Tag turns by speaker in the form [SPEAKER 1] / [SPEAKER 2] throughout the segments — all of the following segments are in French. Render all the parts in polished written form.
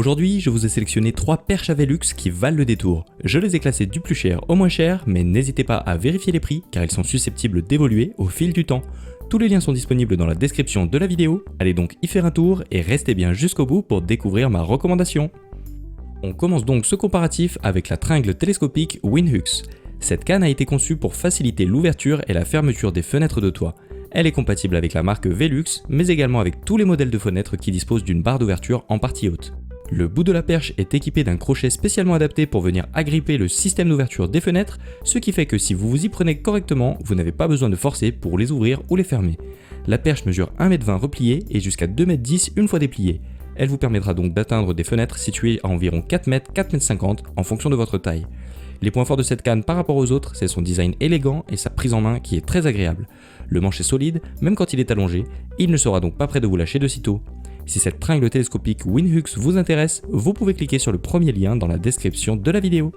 [SPEAKER 1] Aujourd'hui, je vous ai sélectionné 3 perches à Velux qui valent le détour. Je les ai classées du plus cher au moins cher, mais n'hésitez pas à vérifier les prix car ils sont susceptibles d'évoluer au fil du temps. Tous les liens sont disponibles dans la description de la vidéo, allez donc y faire un tour et restez bien jusqu'au bout pour découvrir ma recommandation. On commence donc ce comparatif avec la tringle télescopique Winhux. Cette canne a été conçue pour faciliter l'ouverture et la fermeture des fenêtres de toit. Elle est compatible avec la marque Velux, mais également avec tous les modèles de fenêtres qui disposent d'une barre d'ouverture en partie haute. Le bout de la perche est équipé d'un crochet spécialement adapté pour venir agripper le système d'ouverture des fenêtres, ce qui fait que si vous vous y prenez correctement, vous n'avez pas besoin de forcer pour les ouvrir ou les fermer. La perche mesure 1,20 m repliée et jusqu'à 2,10 m une fois dépliée. Elle vous permettra donc d'atteindre des fenêtres situées à environ 4 m, 4,50 m en fonction de votre taille. Les points forts de cette canne par rapport aux autres, c'est son design élégant et sa prise en main qui est très agréable. Le manche est solide, même quand il est allongé, il ne sera donc pas prêt de vous lâcher de sitôt. Si cette tringle télescopique Winhux vous intéresse, vous pouvez cliquer sur le premier lien dans la description de la vidéo.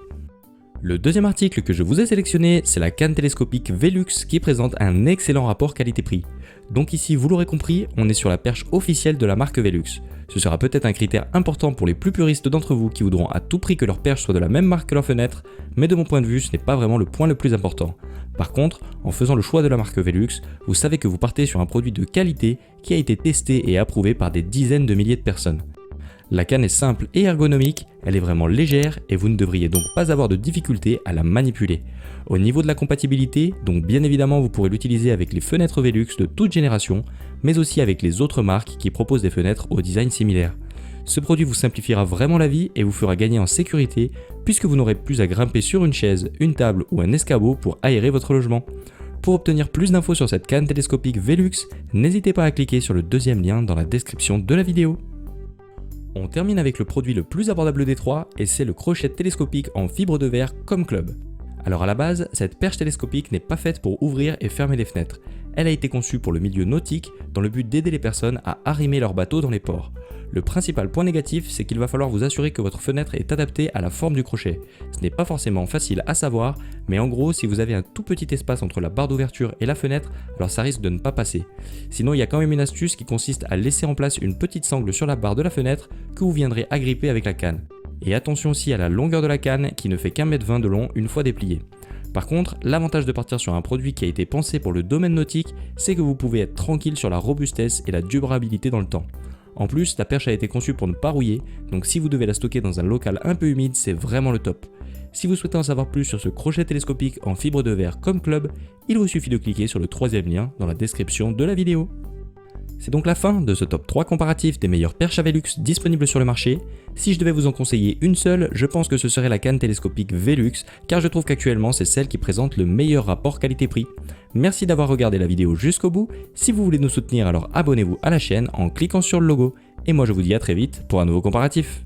[SPEAKER 1] Le deuxième article que je vous ai sélectionné, c'est la canne télescopique Velux qui présente un excellent rapport qualité-prix. Donc ici, vous l'aurez compris, on est sur la perche officielle de la marque Velux. Ce sera peut-être un critère important pour les plus puristes d'entre vous qui voudront à tout prix que leur perche soit de la même marque que leur fenêtre, mais de mon point de vue, ce n'est pas vraiment le point le plus important. Par contre, en faisant le choix de la marque Velux, vous savez que vous partez sur un produit de qualité qui a été testé et approuvé par des dizaines de milliers de personnes. La canne est simple et ergonomique, elle est vraiment légère et vous ne devriez donc pas avoir de difficulté à la manipuler. Au niveau de la compatibilité, donc bien évidemment vous pourrez l'utiliser avec les fenêtres Velux de toute génération, mais aussi avec les autres marques qui proposent des fenêtres au design similaire. Ce produit vous simplifiera vraiment la vie et vous fera gagner en sécurité puisque vous n'aurez plus à grimper sur une chaise, une table ou un escabeau pour aérer votre logement. Pour obtenir plus d'infos sur cette canne télescopique Velux, n'hésitez pas à cliquer sur le deuxième lien dans la description de la vidéo. On termine avec le produit le plus abordable des trois et c'est le crochet télescopique en fibre de verre comme Club. Alors à la base, cette perche télescopique n'est pas faite pour ouvrir et fermer les fenêtres. Elle a été conçue pour le milieu nautique dans le but d'aider les personnes à arrimer leur bateau dans les ports. Le principal point négatif, c'est qu'il va falloir vous assurer que votre fenêtre est adaptée à la forme du crochet. Ce n'est pas forcément facile à savoir, mais en gros, si vous avez un tout petit espace entre la barre d'ouverture et la fenêtre, alors ça risque de ne pas passer. Sinon, il y a quand même une astuce qui consiste à laisser en place une petite sangle sur la barre de la fenêtre que vous viendrez agripper avec la canne. Et attention aussi à la longueur de la canne qui ne fait qu'1,20 m de long une fois dépliée. Par contre, l'avantage de partir sur un produit qui a été pensé pour le domaine nautique, c'est que vous pouvez être tranquille sur la robustesse et la durabilité dans le temps. En plus, la perche a été conçue pour ne pas rouiller, donc si vous devez la stocker dans un local un peu humide, c'est vraiment le top. Si vous souhaitez en savoir plus sur ce crochet télescopique en fibre de verre comme Club, il vous suffit de cliquer sur le troisième lien dans la description de la vidéo. C'est donc la fin de ce top 3 comparatif des meilleures perches à Velux disponibles sur le marché. Si je devais vous en conseiller une seule, je pense que ce serait la canne télescopique Velux, car je trouve qu'actuellement c'est celle qui présente le meilleur rapport qualité-prix. Merci d'avoir regardé la vidéo jusqu'au bout. Si vous voulez nous soutenir, alors abonnez-vous à la chaîne en cliquant sur le logo. Et moi je vous dis à très vite pour un nouveau comparatif.